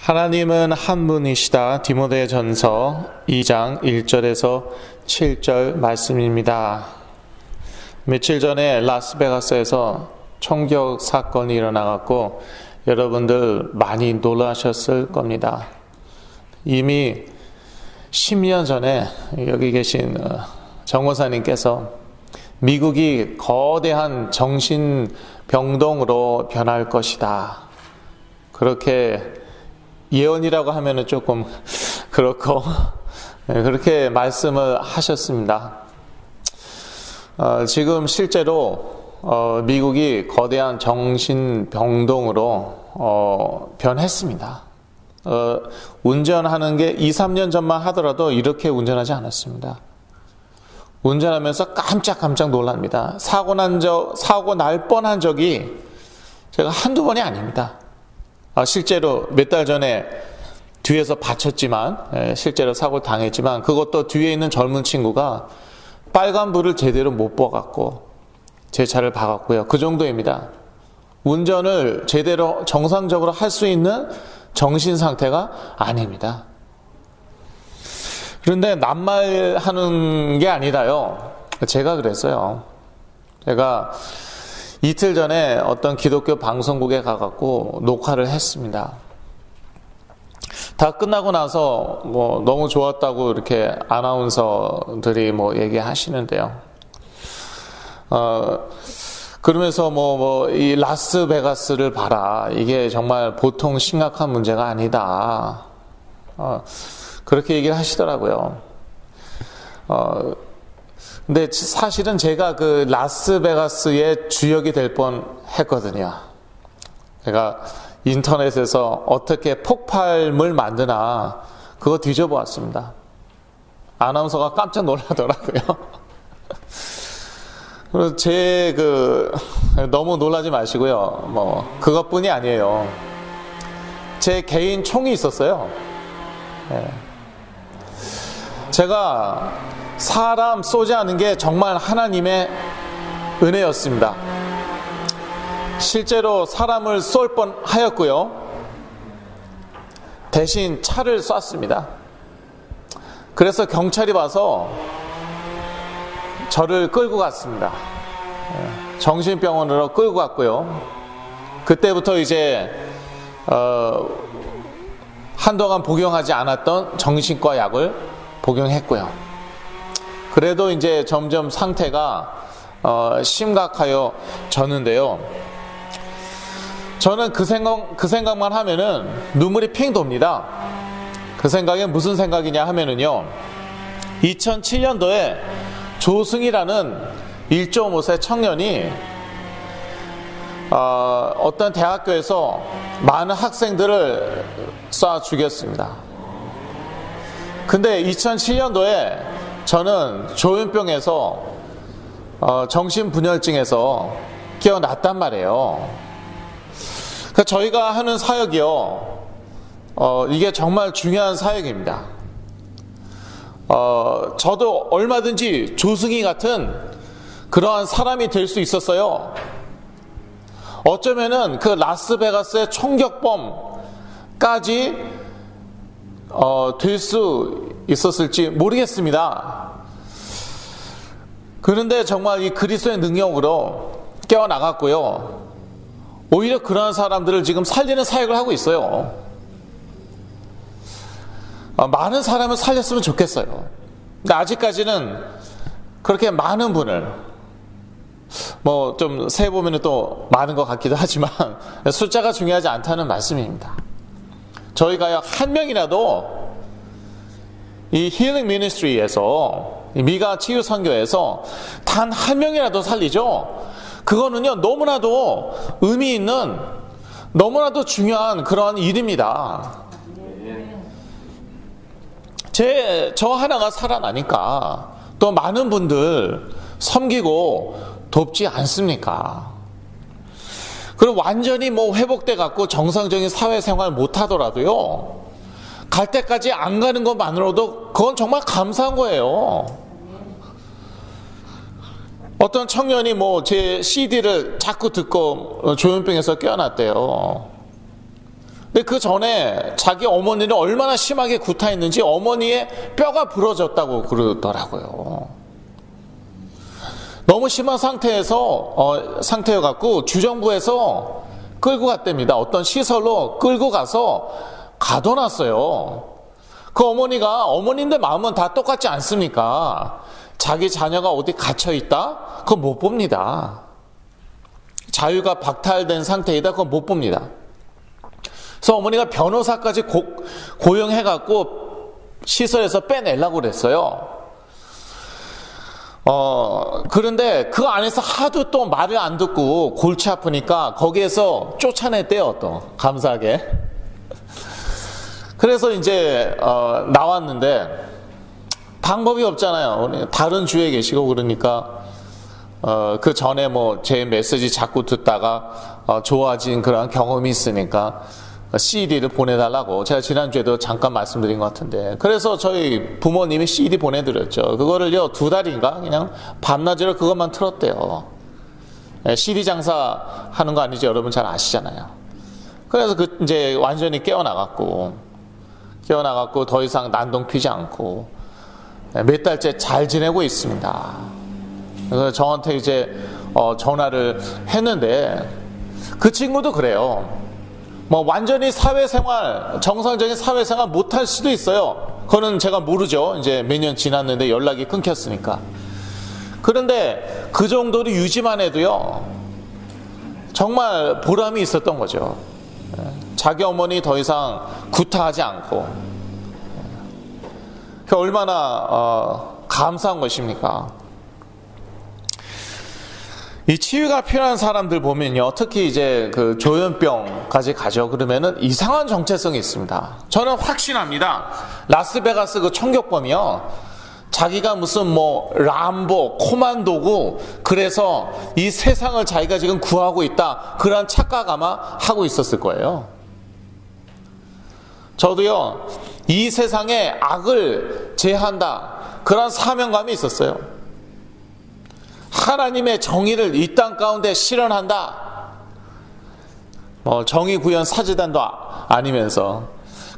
하나님은 한 분이시다. 디모데전서 2장 1절에서 7절 말씀입니다. 며칠 전에 라스베가스에서 총격 사건이 일어나갖고 여러분들 많이 놀라셨을 겁니다. 이미 10년 전에 여기 계신 정호사님께서 미국이 거대한 정신병동으로 변할 것이다, 그렇게 예언이라고 하면은 조금 그렇고 그렇게 말씀을 하셨습니다. 지금 실제로 미국이 거대한 정신병동으로 변했습니다. 운전하는 게 2, 3년 전만 하더라도 이렇게 운전하지 않았습니다. 운전하면서 깜짝 놀랍니다. 사고 날 뻔한 적이 제가 한두 번이 아닙니다. 실제로 몇 달 전에 뒤에서 다쳤지만, 실제로 사고를 당했지만, 그것도 뒤에 있는 젊은 친구가 빨간불을 제대로 못 봐갖고 제 차를 박았고요. 그 정도입니다. 운전을 제대로 정상적으로 할 수 있는 정신 상태가 아닙니다. 그런데 낱말하는 게 아니라요, 제가 그랬어요. 제가 이틀 전에 어떤 기독교 방송국에 가갖고 녹화를 했습니다. 다 끝나고 나서 너무 좋았다고 이렇게 아나운서들이 얘기하시는데요. 그러면서 이 라스베가스를 봐라, 이게 정말 보통 심각한 문제가 아니다, 그렇게 얘기를 하시더라고요. 근데 사실은 제가 그 라스베가스의 주역이 될 뻔 했거든요. 제가 인터넷에서 어떻게 폭발물 만드나 그거 뒤져보았습니다. 아나운서가 깜짝 놀라더라고요. 그래서 너무 놀라지 마시고요. 그것뿐이 아니에요. 제 개인 총이 있었어요. 제가 사람 쏘지 않은 게 정말 하나님의 은혜였습니다. 실제로 사람을 쏠 뻔하였고요. 대신 차를 쐈습니다. 그래서 경찰이 와서 저를 끌고 갔습니다. 정신병원으로 끌고 갔고요. 그때부터 이제 한동안 복용하지 않았던 정신과 약을 복용했고요. 그래도 이제 점점 상태가 심각하여 졌는데요. 저는 그 생각만 하면은 눈물이 핑 돕니다. 그 생각이 무슨 생각이냐 하면은요, 2007년도에 조승이라는 1.5세 청년이 어떤 대학교에서 많은 학생들을 쏴 죽였습니다. 근데 2007년도에 저는 조현병에서 정신분열증에서 깨어났단 말이에요. 그러니까 저희가 하는 사역이요, 이게 정말 중요한 사역입니다. 저도 얼마든지 조승희 같은 그러한 사람이 될 수 있었어요. 어쩌면은 그 라스베가스의 총격범까지 될 수 있었을지 모르겠습니다. 그런데 정말 이 그리스도의 능력으로 깨어나갔고요. 오히려 그러한 사람들을 지금 살리는 사역을 하고 있어요. 많은 사람을 살렸으면 좋겠어요. 근데 아직까지는 그렇게 많은 분을, 좀 세보면 또 많은 것 같기도 하지만 숫자가 중요하지 않다는 말씀입니다. 저희가 한 명이라도 이 힐링 미니스트리에서, 미가 치유 선교에서 단 한 명이라도 살리죠. 그거는요, 너무나도 의미 있는, 너무나도 중요한 그러한 일입니다. 저 하나가 살아나니까 또 많은 분들 섬기고 돕지 않습니까? 그리고 완전히 회복돼 갖고 정상적인 사회생활 못 하더라도요, 갈 때까지 안 가는 것만으로도 그건 정말 감사한 거예요. 어떤 청년이 제 CD를 자꾸 듣고 조현병에서 깨어났대요. 근데 그 전에 자기 어머니를 얼마나 심하게 구타했는지 어머니의 뼈가 부러졌다고 그러더라고요. 너무 심한 상태여갖고 주정부에서 끌고 갔답니다. 어떤 시설로 끌고 가서 가둬놨어요. 그 어머니인데 마음은 다 똑같지 않습니까? 자기 자녀가 어디 갇혀있다? 그거 못 봅니다. 자유가 박탈된 상태이다? 그거 못 봅니다. 그래서 어머니가 변호사까지 고용해갖고 시설에서 빼내려고 그랬어요. 그런데 그 안에서 하도 또 말을 안 듣고 골치 아프니까 거기에서 쫓아냈대요, 또. 감사하게. 그래서 이제, 나왔는데, 방법이 없잖아요. 다른 주에 계시고 그러니까, 그 전에 뭐 제 메시지 자꾸 듣다가, 좋아진 그런 경험이 있으니까, CD를 보내달라고 제가 지난주에도 잠깐 말씀드린 것 같은데, 그래서 저희 부모님이 CD 보내드렸죠. 그거를요 2달인가 그냥 밤낮으로 그것만 틀었대요. CD 장사 하는 거 아니지 여러분 잘 아시잖아요. 그래서 이제 완전히 깨어나갔고 더 이상 난동 피지 않고 몇 달째 잘 지내고 있습니다. 그래서 저한테 이제 전화를 했는데 그 친구도 그래요. 뭐 완전히 정상적인 사회생활 못할 수도 있어요. 그거는 제가 모르죠. 이제 몇 년 지났는데 연락이 끊겼으니까. 그런데 그 정도로 유지만 해도요, 정말 보람이 있었던 거죠. 자기 어머니 더 이상 구타하지 않고. 그게 얼마나 감사한 것입니까? 이 치유가 필요한 사람들 보면요, 특히 이제 그 조현병까지 가죠. 그러면은 이상한 정체성이 있습니다. 저는 확신합니다. 라스베가스 그 총격범이요, 자기가 무슨 뭐 람보, 코만도고, 그래서 이 세상을 자기가 지금 구하고 있다, 그런 착각 아마 하고 있었을 거예요. 저도요, 이 세상에 악을 제한다, 그런 사명감이 있었어요. 하나님의 정의를 이 땅 가운데 실현한다. 정의 구현 사제단도 아니면서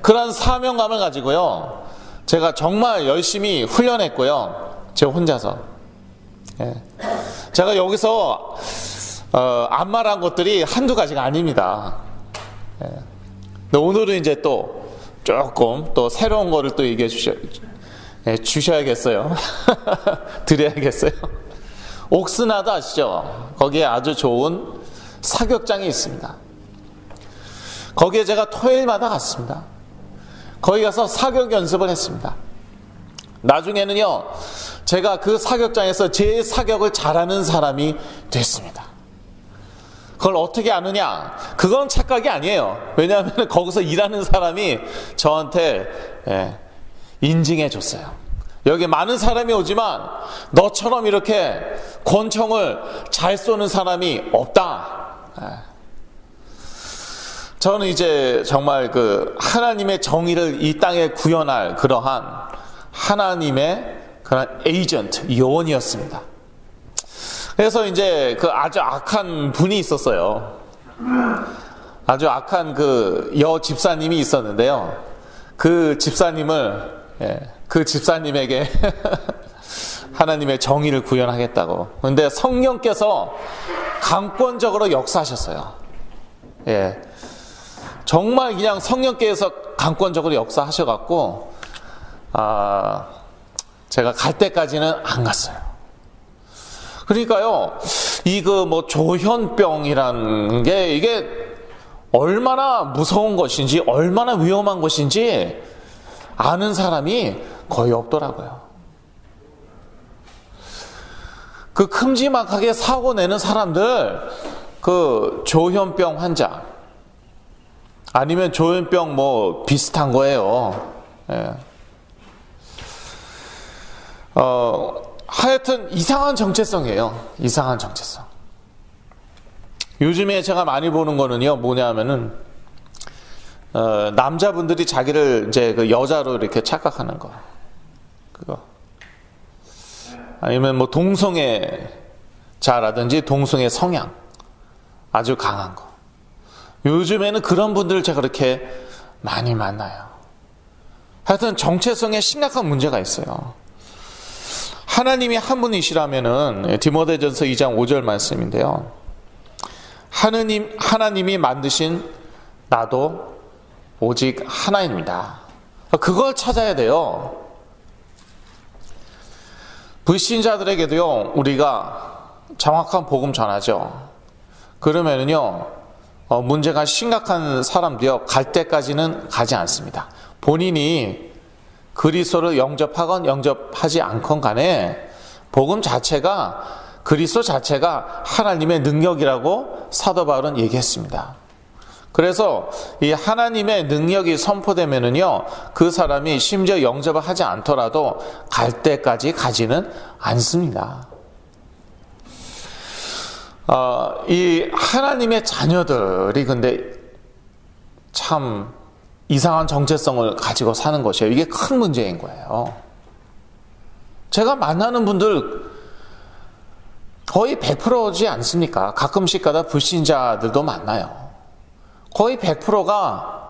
그런 사명감을 가지고요, 제가 정말 열심히 훈련했고요. 제가 혼자서. 제가 여기서 안 말한 것들이 한두 가지가 아닙니다. 근데 오늘은 이제 또 조금 또 새로운 거를 또 얘기해 주셔야겠어요. 드려야겠어요. 옥스나드 아시죠? 거기에 아주 좋은 사격장이 있습니다. 거기에 제가 토요일마다 갔습니다. 거기 가서 사격 연습을 했습니다. 나중에는요, 제가 그 사격장에서 제일 사격을 잘하는 사람이 됐습니다. 그걸 어떻게 아느냐? 그건 착각이 아니에요. 왜냐하면 거기서 일하는 사람이 저한테 인증해 줬어요. 여기 많은 사람이 오지만 너처럼 이렇게 권총을 잘 쏘는 사람이 없다. 저는 이제 정말 그 하나님의 정의를 이 땅에 구현할 그러한 하나님의 그런 에이전트, 요원이었습니다. 그래서 이제 그 아주 악한 분이 있었어요. 아주 악한 그 집사님이 있었는데요. 그 집사님에게 하나님의 정의를 구현하겠다고. 그런데 성령께서 강권적으로 역사하셨어요. 정말 그냥 성령께서 강권적으로 역사하셔갖고, 제가 갈 때까지는 안 갔어요. 그러니까요, 조현병이라는 게 이게 얼마나 무서운 것인지, 얼마나 위험한 것인지 아는 사람이 거의 없더라고요. 그 큼지막하게 사고 내는 사람들, 그 조현병 환자, 아니면 조현병 뭐 비슷한 거예요. 하여튼 이상한 정체성이에요. 이상한 정체성. 요즘에 제가 많이 보는 거는요, 뭐냐면은 남자분들이 자기를 이제 그 여자로 이렇게 착각하는 거, 그거. 아니면 뭐 동성애자라든지 동성애 성향 아주 강한 거. 요즘에는 그런 분들을 제가 그렇게 많이 만나요. 하여튼 정체성에 심각한 문제가 있어요. 하나님이 한 분이시라면은 디모데전서 2장 5절 말씀인데요. 하나님이 만드신 나도 오직 하나입니다. 그걸 찾아야 돼요. 불신자들에게도요, 우리가 정확한 복음 전하죠. 그러면은요, 문제가 심각한 사람도요, 갈 때까지는 가지 않습니다. 본인이 그리스도를 영접하건 영접하지 않건 간에 복음 자체가, 그리스도 자체가 하나님의 능력이라고 사도 바울은 얘기했습니다. 그래서 이 하나님의 능력이 선포되면은요, 그 사람이 심지어 영접을 하지 않더라도 갈 때까지 가지는 않습니다. 이 하나님의 자녀들이 근데 참 이상한 정체성을 가지고 사는 것이에요. 이게 큰 문제인 거예요. 제가 만나는 분들 거의 100%지 않습니까? 가끔씩 가다 불신자들도 만나요. 거의 100%가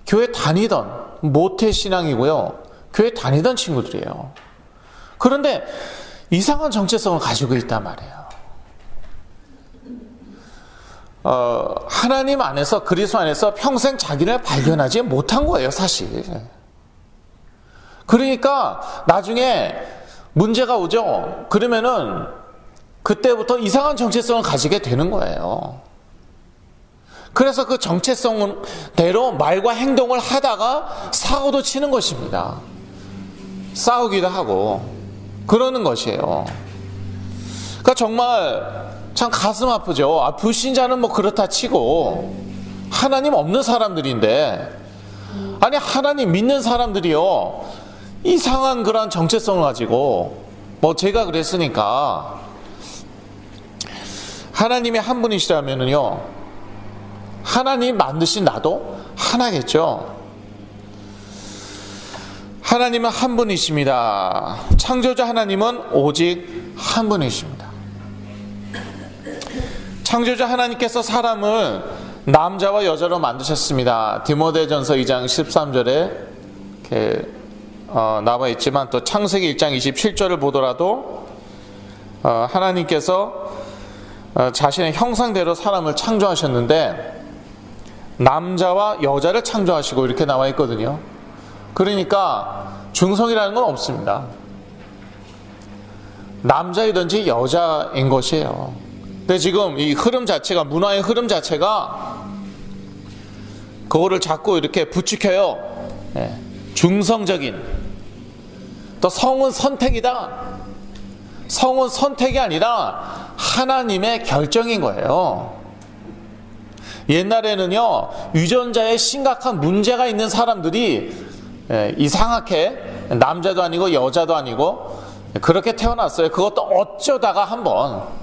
교회 다니던 모태신앙이고요. 교회 다니던 친구들이에요. 그런데 이상한 정체성을 가지고 있단 말이에요. 하나님 안에서, 그리스도 안에서 평생 자기를 발견하지 못한 거예요, 사실. 그러니까 나중에 문제가 오죠. 그러면은 그때부터 이상한 정체성을 가지게 되는 거예요. 그래서 그 정체성대로 말과 행동을 하다가 사고도 치는 것입니다. 싸우기도 하고 그러는 것이에요. 그러니까 정말 참 가슴 아프죠. 불신자는 뭐 그렇다 치고 하나님 없는 사람들인데, 아니 하나님 믿는 사람들이요, 이상한 그런 정체성을 가지고, 뭐 제가 그랬으니까 하나님이 한 분이시라면은요, 하나님 만드신 나도 하나겠죠. 하나님은 한 분이십니다. 창조주 하나님은 오직 한 분이십니다. 창조주 하나님께서 사람을 남자와 여자로 만드셨습니다. 디모데전서 2장 13절에 이렇게 나와 있지만, 또 창세기 1장 27절을 보더라도 하나님께서 자신의 형상대로 사람을 창조하셨는데 남자와 여자를 창조하시고 이렇게 나와 있거든요. 그러니까 중성이라는 건 없습니다. 남자이든지 여자인 것이에요. 근데 지금 이 흐름 자체가, 문화의 흐름 자체가 그거를 자꾸 이렇게 부추겨요. 중성적인, 또 성은 선택이다. 성은 선택이 아니라 하나님의 결정인 거예요. 옛날에는요, 유전자에 심각한 문제가 있는 사람들이 이상하게 남자도 아니고 여자도 아니고 그렇게 태어났어요. 그것도 어쩌다가 한번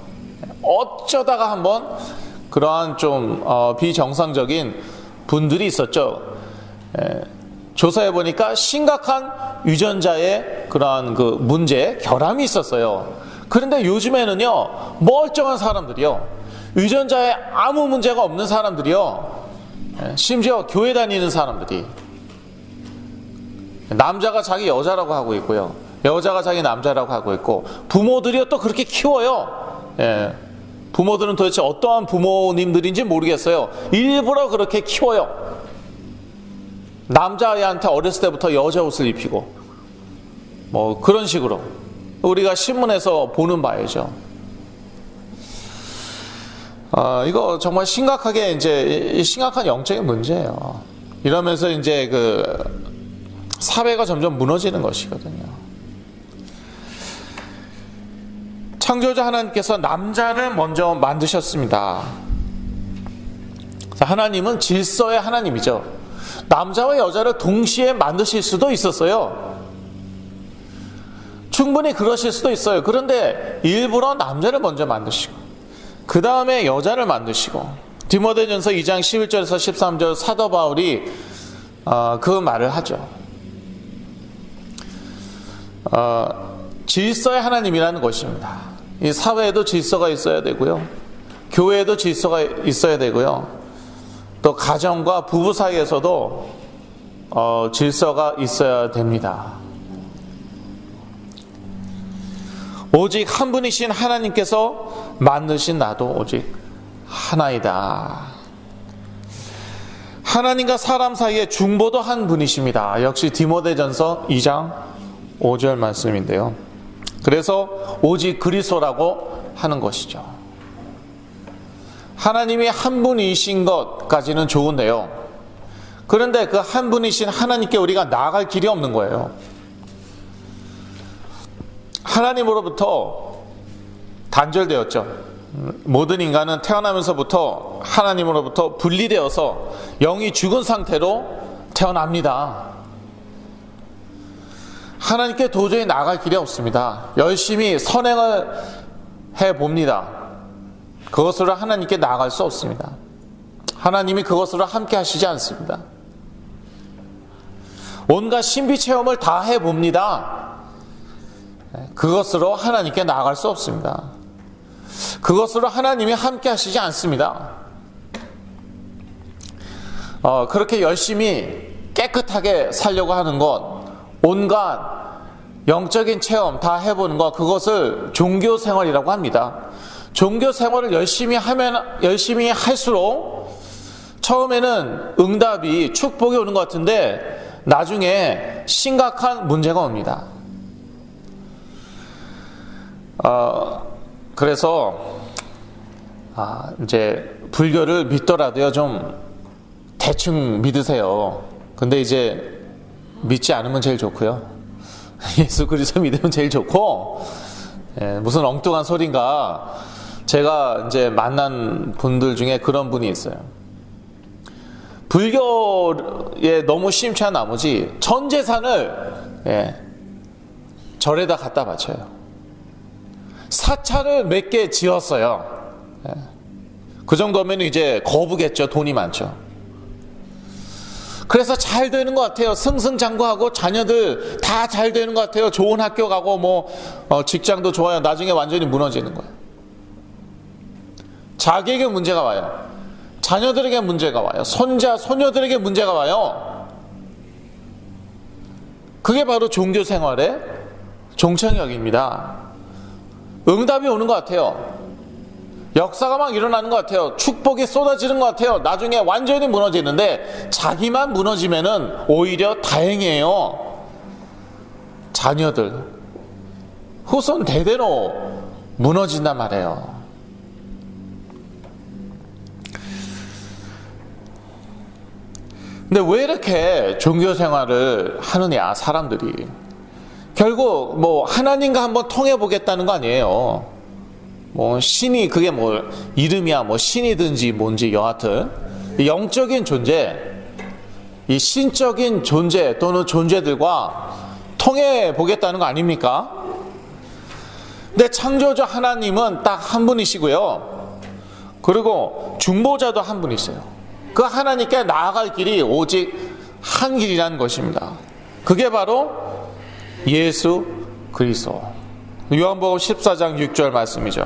그러한 좀 비정상적인 분들이 있었죠. 조사해 보니까 심각한 유전자의 그러한 그 문제, 결함이 있었어요. 그런데 요즘에는요, 멀쩡한 사람들이요, 유전자에 아무 문제가 없는 사람들이요, 심지어 교회 다니는 사람들이, 남자가 자기 여자라고 하고 있고요, 여자가 자기 남자라고 하고 있고, 부모들이요 또 그렇게 키워요. 부모들은 도대체 어떠한 부모님들인지 모르겠어요. 일부러 그렇게 키워요. 남자애한테 어렸을 때부터 여자 옷을 입히고 뭐 그런 식으로 우리가 신문에서 보는 바이죠. 이거 정말 심각하게 이제 심각한 영적인 문제예요. 이러면서 이제 그 사회가 점점 무너지는 것이거든요. 창조주 하나님께서 남자를 먼저 만드셨습니다. 하나님은 질서의 하나님이죠. 남자와 여자를 동시에 만드실 수도 있었어요. 충분히 그러실 수도 있어요. 그런데 일부러 남자를 먼저 만드시고 그 다음에 여자를 만드시고, 디모데전서 2장 11절에서 13절 사도 바울이 그 말을 하죠. 질서의 하나님이라는 것입니다. 이 사회에도 질서가 있어야 되고요, 교회에도 질서가 있어야 되고요, 또 가정과 부부 사이에서도 질서가 있어야 됩니다. 오직 한 분이신 하나님께서 만드신 나도 오직 하나이다. 하나님과 사람 사이의 중보도 한 분이십니다. 역시 디모데전서 2장 5절 말씀인데요. 그래서 오직 그리스도라고 하는 것이죠. 하나님이 한 분이신 것까지는 좋은데요. 그런데 그 한 분이신 하나님께 우리가 나아갈 길이 없는 거예요. 하나님으로부터 단절되었죠. 모든 인간은 태어나면서부터 하나님으로부터 분리되어서 영이 죽은 상태로 태어납니다. 하나님께 도저히 나아갈 길이 없습니다. 열심히 선행을 해봅니다. 그것으로 하나님께 나아갈 수 없습니다. 하나님이 그것으로 함께 하시지 않습니다. 온갖 신비 체험을 다 해봅니다. 그것으로 하나님께 나아갈 수 없습니다. 그것으로 하나님이 함께 하시지 않습니다. 그렇게 열심히 깨끗하게 살려고 하는 것, 온갖 영적인 체험 다 해보는 것, 그것을 종교 생활이라고 합니다. 종교 생활을 열심히 할수록 처음에는 응답이, 축복이 오는 것 같은데 나중에 심각한 문제가 옵니다. 그래서 이제 불교를 믿더라도요, 좀 대충 믿으세요. 근데 이제 믿지 않으면 제일 좋고요. 예수 그리스도 믿으면 제일 좋고, 무슨 엉뚱한 소린가. 제가 이제 만난 분들 중에 그런 분이 있어요. 불교에 너무 심취한 나머지 전 재산을 절에다 갖다 바쳐요. 사찰을 몇 개 지었어요. 그 정도면 이제 거부겠죠. 돈이 많죠. 그래서 잘 되는 것 같아요. 승승장구하고 자녀들 다 잘 되는 것 같아요. 좋은 학교 가고 직장도 좋아요. 나중에 완전히 무너지는 거예요. 자기에게 문제가 와요. 자녀들에게 문제가 와요. 손자, 소녀들에게 문제가 와요. 그게 바로 종교 생활의 종착역입니다. 응답이 오는 것 같아요. 역사가 막 일어나는 것 같아요. 축복이 쏟아지는 것 같아요. 나중에 완전히 무너지는데 자기만 무너지면은 오히려 다행이에요. 자녀들, 후손 대대로 무너진단 말이에요. 근데 왜 이렇게 종교 생활을 하느냐, 사람들이. 결국 하나님과 한번 통해 보겠다는 거 아니에요. 신이, 그게 이름이야, 신이든지 뭔지 여하튼 영적인 존재, 이 신적인 존재 또는 존재들과 통해 보겠다는 거 아닙니까? 근데 창조주 하나님은 딱 한 분이시고요. 그리고 중보자도 한 분이세요. 그 하나님께 나아갈 길이 오직 한 길이라는 것입니다. 그게 바로 예수 그리스도. 요한복음 14장 6절 말씀이죠.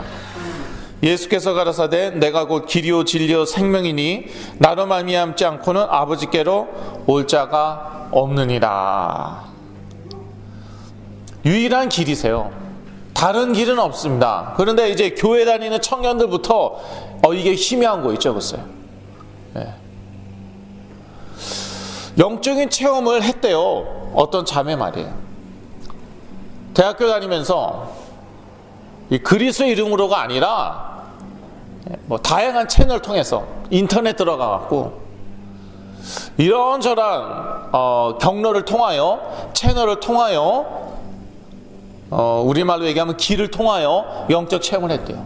예수께서 가라사대 내가 곧 길이요 진리요 생명이니 나로 말미암지 않고는 아버지께로 올 자가 없느니라. 유일한 길이세요. 다른 길은 없습니다. 그런데 이제 교회 다니는 청년들부터 이게 희미한 거 있죠, 글쎄요. 영적인 체험을 했대요. 어떤 자매 말이에요. 대학교 다니면서 이 그리스도 이름으로가 아니라 다양한 채널 통해서 인터넷 들어가 갖고 이런저런 경로를 통하여, 채널을 통하여, 우리말로 얘기하면 길을 통하여 영적 체험을 했대요.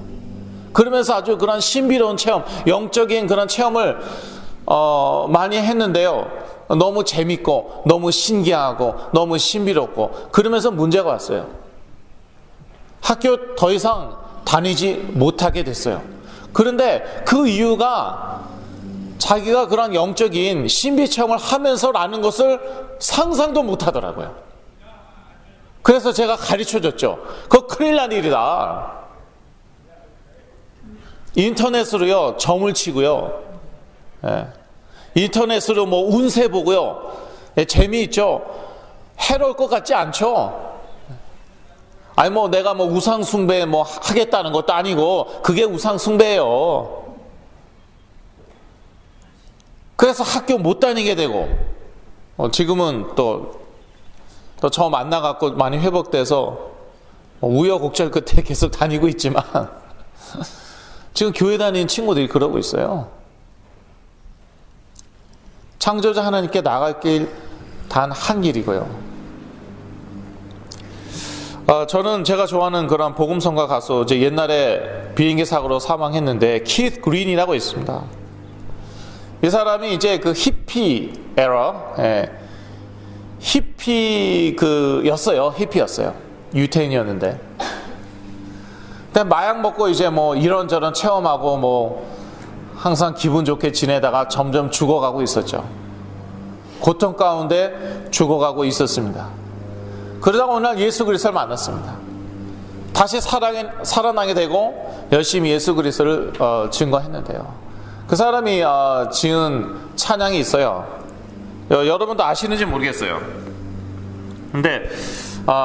그러면서 아주 그런 신비로운 체험, 영적인 그런 체험을 많이 했는데요. 너무 재밌고 너무 신기하고 너무 신비롭고 그러면서 문제가 왔어요. 학교 더 이상 다니지 못하게 됐어요. 그런데 그 이유가 자기가 그런 영적인 신비 체험을 하면서라는 것을 상상도 못하더라고요. 그래서 제가 가르쳐줬죠. 그거 큰일 난 일이다. 인터넷으로요 점을 치고요, 인터넷으로 뭐 운세 보고요. 재미있죠. 해로울 것 같지 않죠? 아니 뭐 내가 뭐 우상 숭배 뭐 하겠다는 것도 아니고 그게 우상 숭배예요. 그래서 학교 못 다니게 되고 지금은 또 저 만나갖고 많이 회복돼서 우여곡절 끝에 계속 다니고 있지만 지금 교회 다니는 친구들이 그러고 있어요. 창조자 하나님께 나갈 길 단 한 길이고요. 저는 제가 좋아하는 그런 복음성가 가수, 옛날에 비행기 사고로 사망했는데 키스 그린이라고 있습니다. 이 사람이 이제 그 히피 에러, 히피였어요. 유태인이었는데. 근데 마약 먹고 이제 뭐 이런저런 체험하고 뭐 항상 기분 좋게 지내다가 점점 죽어가고 있었죠. 고통 가운데 죽어가고 있었습니다. 그러다가 오늘 예수 그리스도를 만났습니다. 다시 살아나게 되고 열심히 예수 그리스도를 증거했는데요. 그 사람이 지은 찬양이 있어요. 여러분도 아시는지 모르겠어요. 근데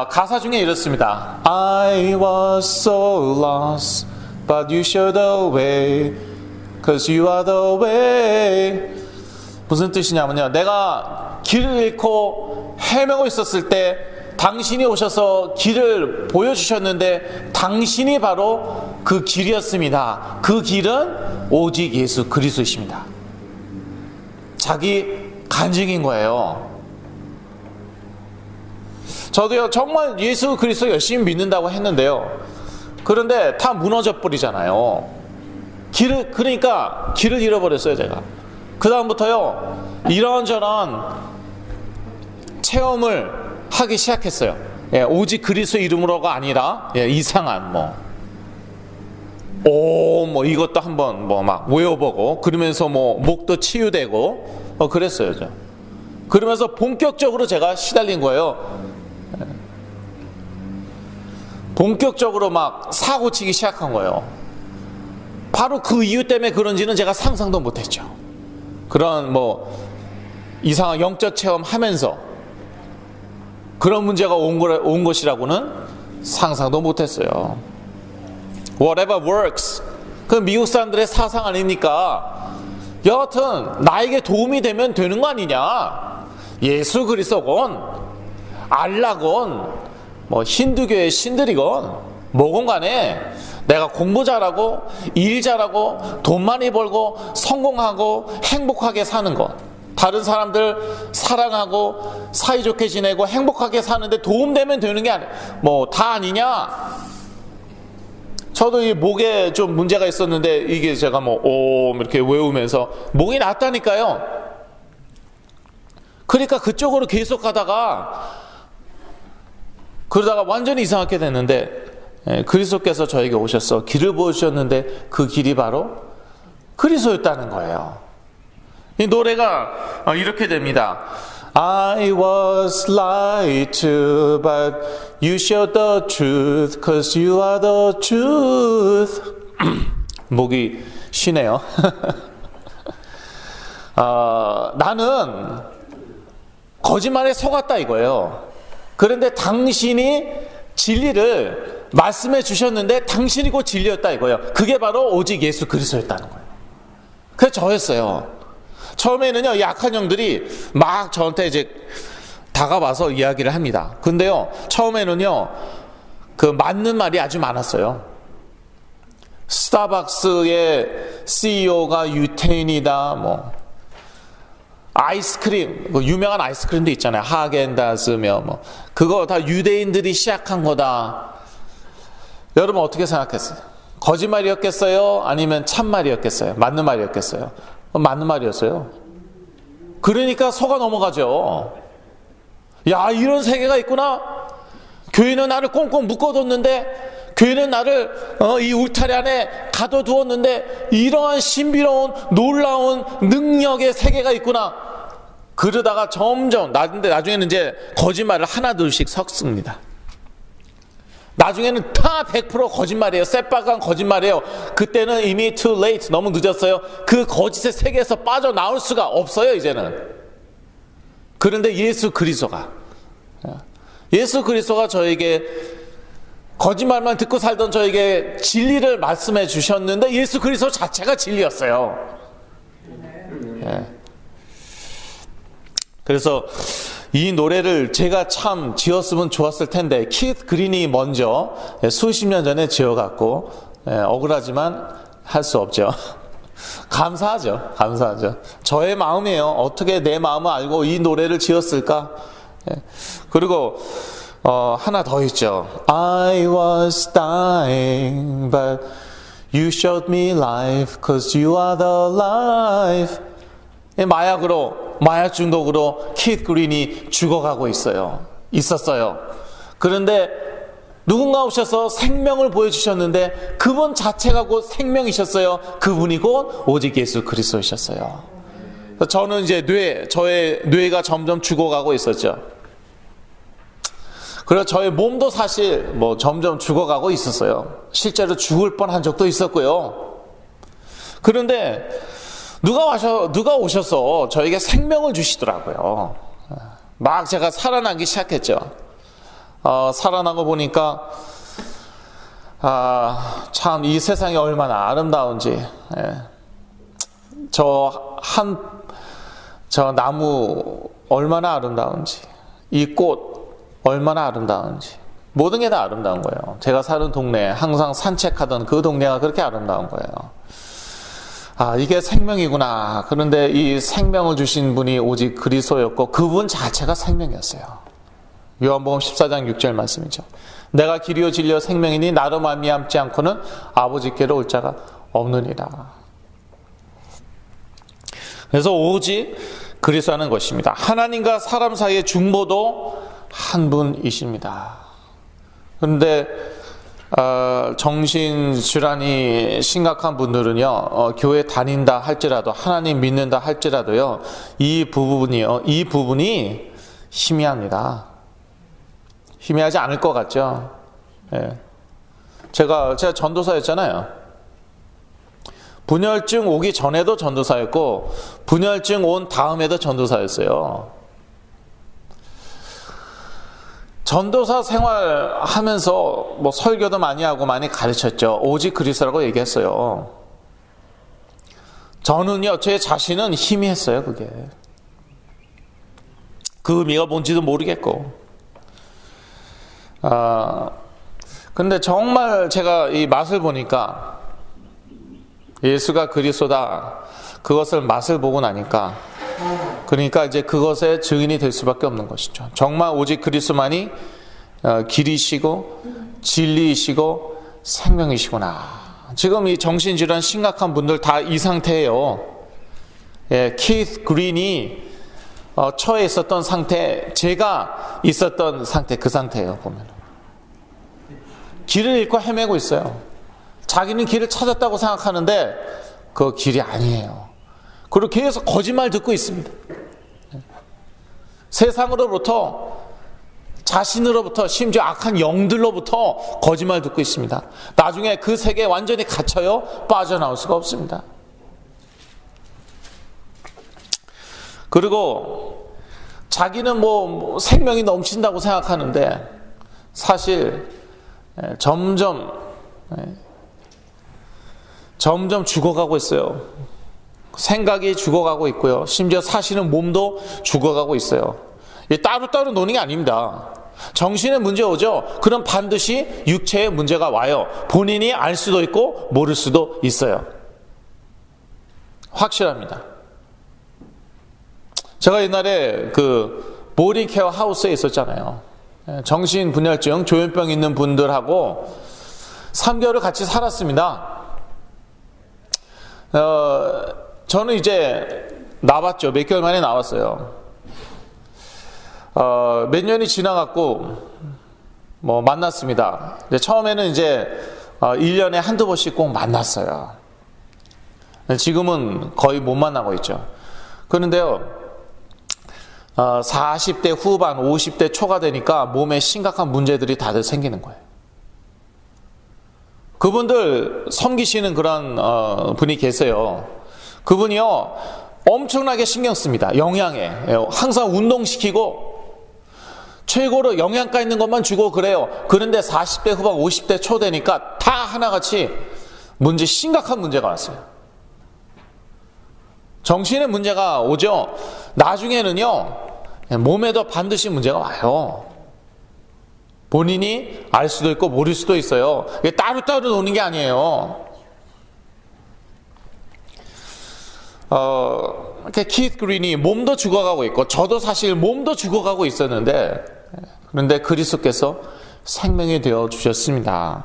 가사 중에 이렇습니다. I was so lost, but you showed the way, cause you are the way. 무슨 뜻이냐면요, 내가 길을 잃고 헤매고 있었을 때 당신이 오셔서 길을 보여주셨는데 당신이 바로 그 길이었습니다. 그 길은 오직 예수 그리스도이십니다. 자기 간증인 거예요. 저도요, 정말 예수 그리스도 열심히 믿는다고 했는데요. 그런데 다 무너져 버리잖아요. 그러니까 길을 잃어버렸어요, 제가. 그 다음부터요, 이런저런 체험을 하기 시작했어요. 오직 그리스도 이름으로가 아니라 이상한 이것도 한번 막 외워보고 그러면서 목도 치유되고 그랬어요. 그러면서 본격적으로 제가 시달린 거예요. 본격적으로 막 사고치기 시작한 거예요. 바로 그 이유 때문에 그런지는 제가 상상도 못했죠. 그런 이상한 영적 체험 하면서 그런 문제가 온 것이라고는 상상도 못했어요. Whatever works. 그 미국 사람들의 사상 아닙니까? 여하튼 나에게 도움이 되면 되는 거 아니냐. 예수 그리스도건 알라건 힌두교의 신들이건 뭐건 간에 내가 공부 잘하고 일 잘하고 돈 많이 벌고 성공하고 행복하게 사는 것, 다른 사람들 사랑하고 사이좋게 지내고 행복하게 사는데 도움되면 되는 게 다 아니냐. 저도 이 목에 좀 문제가 있었는데 이게 제가 이렇게 외우면서 목이 낫다니까요. 그러니까 그쪽으로 계속 가다가 그러다가 완전히 이상하게 됐는데 그리스도께서 저에게 오셔서 길을 보여주셨는데 그 길이 바로 그리스도였다는 거예요. 이 노래가 이렇게 됩니다. I was lied to, but you showed the truth, cause you are the truth. 목이 쉬네요. 나는 거짓말에 속았다 이거예요. 그런데 당신이 진리를 말씀해 주셨는데 당신이 곧 진리였다 이거예요. 그게 바로 오직 예수 그리스도였다는 거예요. 그게 저였어요. 처음에는요, 약한 영들이 막 저한테 이제 다가와서 이야기를 합니다. 근데요, 처음에는요, 그 맞는 말이 아주 많았어요. 스타벅스의 CEO가 유태인이다, 아이스크림, 유명한 아이스크림도 있잖아요. 하겐다즈며, 그거 다 유대인들이 시작한 거다. 여러분 어떻게 생각했어요? 거짓말이었겠어요? 아니면 참말이었겠어요? 맞는 말이었겠어요? 맞는 말이었어요. 그러니까 속아 넘어가죠. 야, 이런 세계가 있구나. 교회는 나를 꽁꽁 묶어뒀는데, 교회는 나를 이 울타리 안에 가둬두었는데 이러한 신비로운 놀라운 능력의 세계가 있구나. 그러다가 점점 나중에는 이제 거짓말을 하나 둘씩 섞습니다. 나중에는 다 100% 거짓말이에요. 새빨간 거짓말이에요. 그때는 이미 too late, 너무 늦었어요. 그 거짓의 세계에서 빠져나올 수가 없어요, 이제는. 그런데 예수 그리스도가 저에게 거짓말만 듣고 살던 저에게 진리를 말씀해 주셨는데 예수 그리스도 자체가 진리였어요. 예. 그래서 이 노래를 제가 참 지었으면 좋았을 텐데 키스 그린이 먼저 수십 년 전에 지어갖고 억울하지만 할 수 없죠. 감사하죠. 저의 마음이에요. 어떻게 내 마음을 알고 이 노래를 지었을까? 그리고 하나 더 있죠. I was dying, but you showed me life, 'cause you are the life. 마약 중독으로 키스 그린이 죽어가고 있었어요. 그런데 누군가 오셔서 생명을 보여주셨는데 그분 자체가 곧 생명이셨어요. 그분이 곧 오직 예수 그리스도이셨어요. 저는 이제 저의 뇌가 점점 죽어가고 있었죠. 그래서 저의 몸도 사실 점점 죽어가고 있었어요. 실제로 죽을 뻔한 적도 있었고요. 그런데 누가 오셔서 저에게 생명을 주시더라고요. 막 제가 살아나기 시작했죠. 살아나고 보니까 참 이 세상이 얼마나 아름다운지, 저 나무 얼마나 아름다운지, 이 꽃 얼마나 아름다운지, 모든 게 다 아름다운 거예요. 제가 사는 동네, 항상 산책하던 그 동네가 그렇게 아름다운 거예요. 이게 생명이구나. 그런데 이 생명을 주신 분이 오직 그리스도였고 그분 자체가 생명이었어요. 요한복음 14장 6절 말씀이죠. 내가 길이요 진리요 생명이니 나로 말미암지 않고는 아버지께로 올 자가 없느니라. 그래서 오직 그리스도라는 것입니다. 하나님과 사람 사이의 중보도 한 분이십니다. 그런데 정신질환이 심각한 분들은요, 교회 다닌다 할지라도, 하나님 믿는다 할지라도요, 이 부분이 희미합니다. 희미하지 않을 것 같죠. 예. 제가 전도사였잖아요. 분열증 오기 전에도 전도사였고 분열증 온 다음에도 전도사였어요. 전도사 생활하면서 설교도 많이 하고 많이 가르쳤죠. 오직 그리스도라고 얘기했어요. 저는요, 제 자신은 희미했어요. 그게 그 의미가 뭔지도 모르겠고. 근데 정말 제가 이 맛을 보니까, 예수가 그리스도다, 그것을 맛을 보고 나니까, 그러니까 이제 그것의 증인이 될 수밖에 없는 것이죠. 정말 오직 그리스도만이 길이시고 진리이시고 생명이시구나. 지금 이 정신질환 심각한 분들 다 이 상태예요. 키스 그린이 처해 있었던 상태, 제가 있었던 상태, 그 상태예요. 보면 길을 잃고 헤매고 있어요. 자기는 길을 찾았다고 생각하는데 그 길이 아니에요. 그리고 계속 거짓말 듣고 있습니다. 세상으로부터, 자신으로부터, 심지어 악한 영들로부터 거짓말 듣고 있습니다. 나중에 그 세계에 완전히 갇혀요. 빠져나올 수가 없습니다. 그리고 자기는 생명이 넘친다고 생각하는데 사실 점점 죽어가고 있어요. 생각이 죽어가고 있고요. 심지어 사시는 몸도 죽어가고 있어요. 따로따로 노는 게 아닙니다. 정신에 문제 오죠? 그럼 반드시 육체에 문제가 와요. 본인이 알 수도 있고 모를 수도 있어요. 확실합니다. 제가 옛날에 그 보딩케어 하우스에 있었잖아요. 정신분열증, 조현병 있는 분들하고 3개월을 같이 살았습니다. 저는 이제 나왔죠. 몇 개월 만에 나왔어요. 몇 년이 지나갔고 만났습니다. 근데 처음에는 이제 1년에 한두 번씩 꼭 만났어요. 지금은 거의 못 만나고 있죠. 그런데요, 40대 후반, 50대 초가 되니까 몸에 심각한 문제들이 다들 생기는 거예요. 그분들 섬기시는 그런 분이 계세요. 그분이요 엄청나게 신경 씁니다. 영양에 항상 운동시키고 최고로 영양가 있는 것만 주고 그래요. 그런데 40대 후반 50대 초 되니까 다 하나같이 심각한 문제가 왔어요. 정신에 문제가 오죠. 나중에는요 몸에도 반드시 문제가 와요. 본인이 알 수도 있고 모를 수도 있어요. 이게 따로따로 노는 게 아니에요. 이렇게 키스 그린이 몸도 죽어가고 있고 저도 사실 몸도 죽어가고 있었는데 그런데 그리스도께서 생명이 되어 주셨습니다.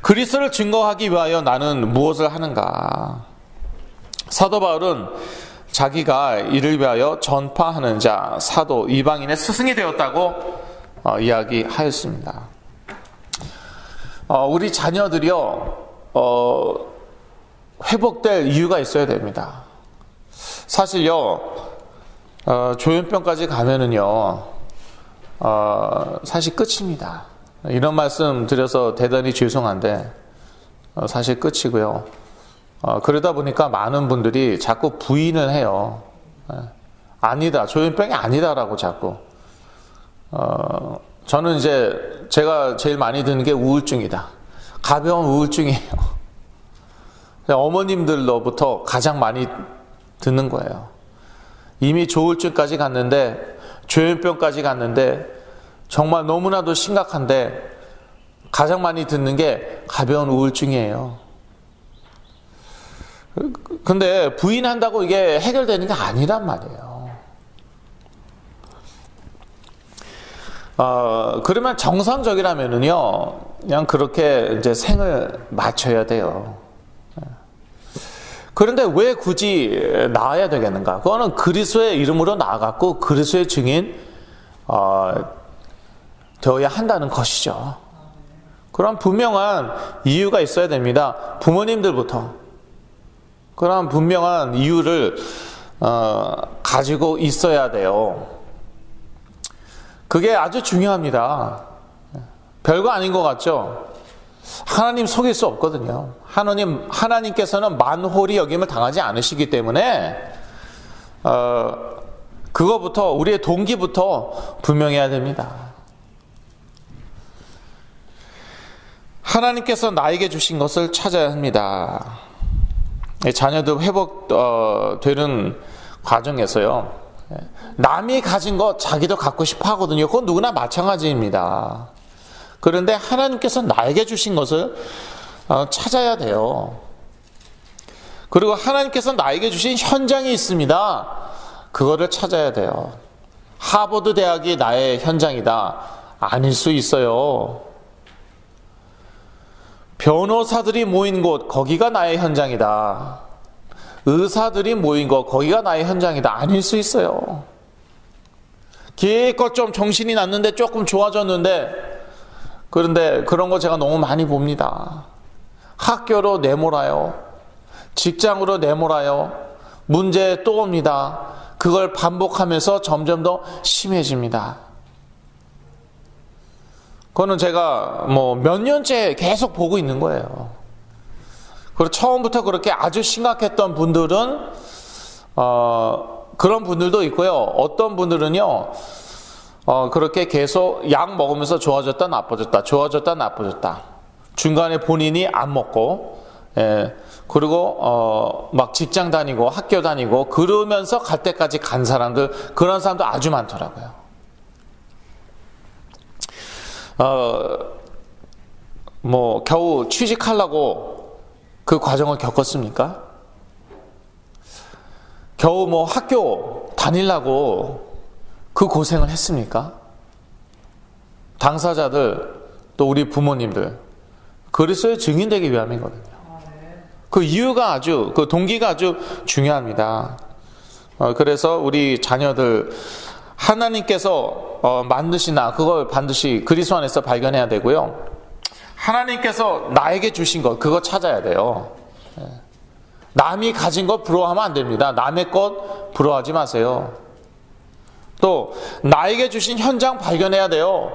그리스도를 증거하기 위하여 나는 무엇을 하는가? 사도 바울은 자기가 이를 위하여 전파하는 자, 사도, 이방인의 스승이 되었다고 이야기하였습니다. 우리 자녀들이요 회복될 이유가 있어야 됩니다. 사실요 조현병까지 가면은요 사실 끝입니다. 이런 말씀 드려서 대단히 죄송한데 사실 끝이고요. 그러다 보니까 많은 분들이 자꾸 부인을 해요. 아니다, 조현병이 아니다라고 자꾸. 저는 이제 제가 제일 많이 듣는 게 우울증이다. 가벼운 우울증이에요. 어머님들로부터 가장 많이 듣는 거예요. 이미 조울증까지 갔는데, 조현병까지 갔는데, 정말 너무나도 심각한데, 가장 많이 듣는 게 가벼운 우울증이에요. 근데 부인한다고 이게 해결되는 게 아니란 말이에요. 그러면 정상적이라면은요, 그냥 그렇게 이제 생을 맞춰야 돼요. 그런데 왜 굳이 나아야 되겠는가? 그거는 그리스도의 이름으로 나아갔고 그리스도의 증인 되어야 한다는 것이죠. 그런 분명한 이유가 있어야 됩니다. 부모님들부터 그런 분명한 이유를 가지고 있어야 돼요. 그게 아주 중요합니다. 별거 아닌 것 같죠? 하나님 속일 수 없거든요. 하나님께서는 만홀히 여김을 당하지 않으시기 때문에 그거부터 우리의 동기부터 분명해야 됩니다. 하나님께서 나에게 주신 것을 찾아야 합니다. 자녀들 회복되는 과정에서요. 남이 가진 거 자기도 갖고 싶어 하거든요. 그건 누구나 마찬가지입니다. 그런데 하나님께서 나에게 주신 것을 찾아야 돼요. 그리고 하나님께서 나에게 주신 현장이 있습니다. 그거를 찾아야 돼요. 하버드 대학이 나의 현장이다. 아닐 수 있어요. 변호사들이 모인 곳, 거기가 나의 현장이다. 의사들이 모인 곳, 거기가 나의 현장이다. 아닐 수 있어요. 기껏 좀 정신이 났는데 조금 좋아졌는데 그런데 그런 거 제가 너무 많이 봅니다. 학교로 내몰아요. 직장으로 내몰아요. 문제 또 옵니다. 그걸 반복하면서 점점 더 심해집니다. 그거는 제가 몇 년째 계속 보고 있는 거예요. 그리고 처음부터 그렇게 아주 심각했던 분들은 그런 분들도 있고요. 어떤 분들은요. 그렇게 계속 약 먹으면서 좋아졌다 나빠졌다 좋아졌다 나빠졌다 중간에 본인이 안 먹고 그리고 막 직장 다니고 학교 다니고 그러면서 갈 때까지 간 사람들 그런 사람도 아주 많더라고요. 겨우 취직하려고 그 과정을 겪었습니까? 겨우 학교 다니려고 그 고생을 했습니까? 당사자들 또 우리 부모님들 그리스도의 증인되기 위함이거든요. 그 이유가 그 동기가 아주 중요합니다. 그래서 우리 자녀들 하나님께서 만드시나 그걸 반드시 그리스도 안에서 발견해야 되고요. 하나님께서 나에게 주신 것 그거 찾아야 돼요. 남이 가진 것 부러워하면 안 됩니다. 남의 것 부러워하지 마세요. 또 나에게 주신 현장 발견해야 돼요.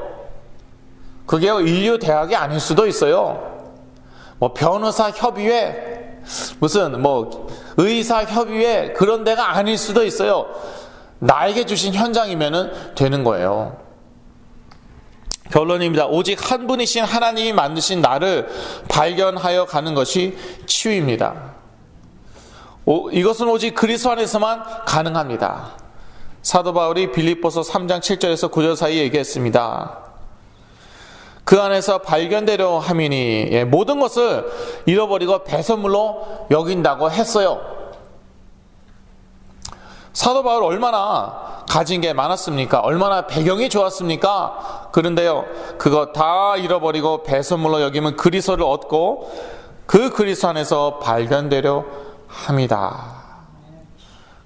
그게 인류 대학이 아닐 수도 있어요. 뭐 변호사 협의회, 무슨 뭐 의사 협의회 그런 데가 아닐 수도 있어요. 나에게 주신 현장이면은 되는 거예요. 결론입니다. 오직 한 분이신 하나님이 만드신 나를 발견하여 가는 것이 치유입니다. 이것은 오직 그리스도 안에서만 가능합니다. 사도 바울이 빌립보서 3장 7절에서 9절 사이에 얘기했습니다. 그 안에서 발견되려 함이니 모든 것을 잃어버리고 배설물로 여긴다고 했어요. 사도 바울 얼마나 가진 게 많았습니까? 얼마나 배경이 좋았습니까? 그런데요, 그거 다 잃어버리고 배설물로 여기면 그리스도를 얻고 그 그리스도 안에서 발견되려 합니다.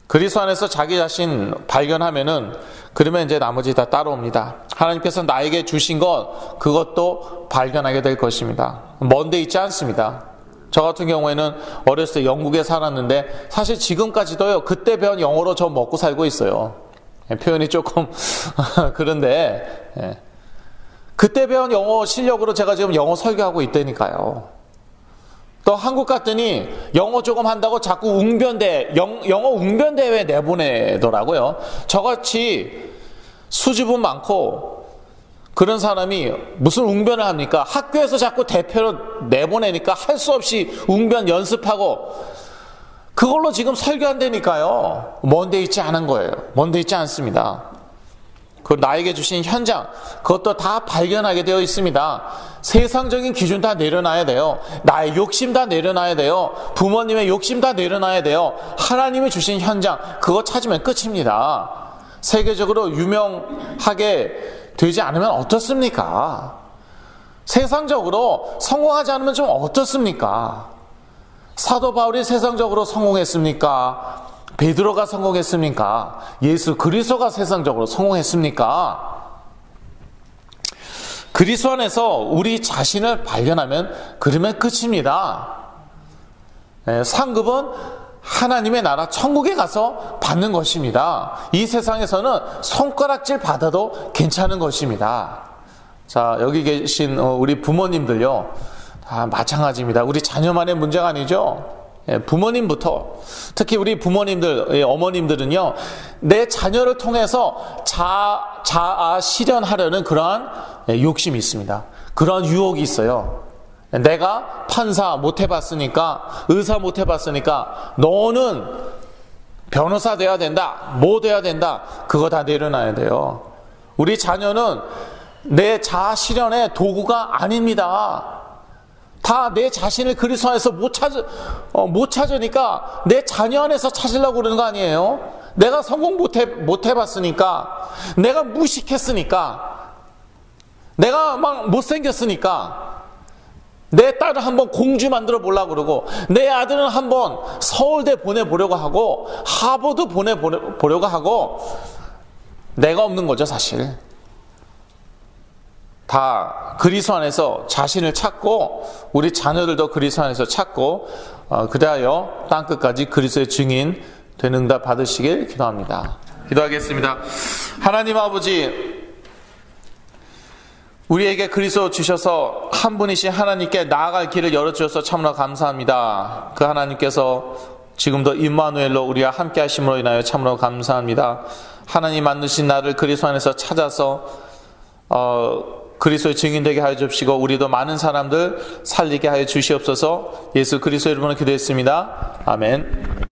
그리스도 안에서 자기 자신 발견하면은 그러면 이제 나머지 다 따라옵니다. 하나님께서 나에게 주신 것 그것도 발견하게 될 것입니다. 먼데 있지 않습니다. 저 같은 경우에는 어렸을 때 영국에 살았는데 사실 지금까지도요 그때 배운 영어로 저 먹고 살고 있어요. 표현이 조금 그런데 그때 배운 영어 실력으로 제가 지금 영어 설교하고 있다니까요. 또 한국 갔더니 영어 조금 한다고 자꾸 영어 웅변대회 내보내더라고요. 저같이 수줍음 많고 그런 사람이 무슨 웅변을 합니까? 학교에서 자꾸 대표로 내보내니까 할 수 없이 웅변 연습하고 그걸로 지금 설교한다니까요. 먼데 있지 않은 거예요. 먼데 있지 않습니다. 그 나에게 주신 현장 그것도 다 발견하게 되어 있습니다. 세상적인 기준 다 내려놔야 돼요. 나의 욕심 다 내려놔야 돼요. 부모님의 욕심 다 내려놔야 돼요. 하나님이 주신 현장 그거 찾으면 끝입니다. 세계적으로 유명하게 되지 않으면 어떻습니까? 세상적으로 성공하지 않으면 좀 어떻습니까? 사도 바울이 세상적으로 성공했습니까? 베드로가 성공했습니까? 예수 그리스도가 세상적으로 성공했습니까? 그리스도 안에서 우리 자신을 발견하면 그러면 끝입니다. 상급은 하나님의 나라 천국에 가서 받는 것입니다. 이 세상에서는 손가락질 받아도 괜찮은 것입니다. 자, 여기 계신 우리 부모님들요 다 마찬가지입니다. 우리 자녀만의 문제가 아니죠. 부모님부터 특히 우리 부모님들, 어머님들은요 내 자녀를 통해서 자아 실현하려는 그러한 욕심이 있습니다. 그러한 유혹이 있어요. 내가 판사 못 해봤으니까 의사 못 해봤으니까 너는 변호사 돼야 된다, 뭐 돼야 된다, 그거 다 내려놔야 돼요. 우리 자녀는 내 자아 실현의 도구가 아닙니다. 다 내 자신을 그리스도 안에서 못 찾으니까 내 자녀 안에서 찾으려고 그러는 거 아니에요? 내가 성공 못 해봤으니까, 내가 무식했으니까, 내가 막 못생겼으니까, 내 딸을 한번 공주 만들어 보려고 그러고, 내 아들은 한번 서울대 보내보려고 하고, 하버드 보내보려고 하고, 내가 없는 거죠, 사실. 다 그리스도 안에서 자신을 찾고 우리 자녀들도 그리스도 안에서 찾고 그리하여 땅끝까지 그리스도의 증인 되는 응답 받으시길 기도합니다. 기도하겠습니다. 하나님 아버지, 우리에게 그리스도 주셔서 한 분이신 하나님께 나아갈 길을 열어주셔서 참으로 감사합니다. 그 하나님께서 지금도 임마누엘로 우리와 함께 하심으로 인하여 참으로 감사합니다. 하나님 만드신 나를 그리스도 안에서 찾아서 그리스도의 증인되게 하여 주시고 우리도 많은 사람들 살리게 하여 주시옵소서. 예수 그리스도 이름으로 기도했습니다. 아멘.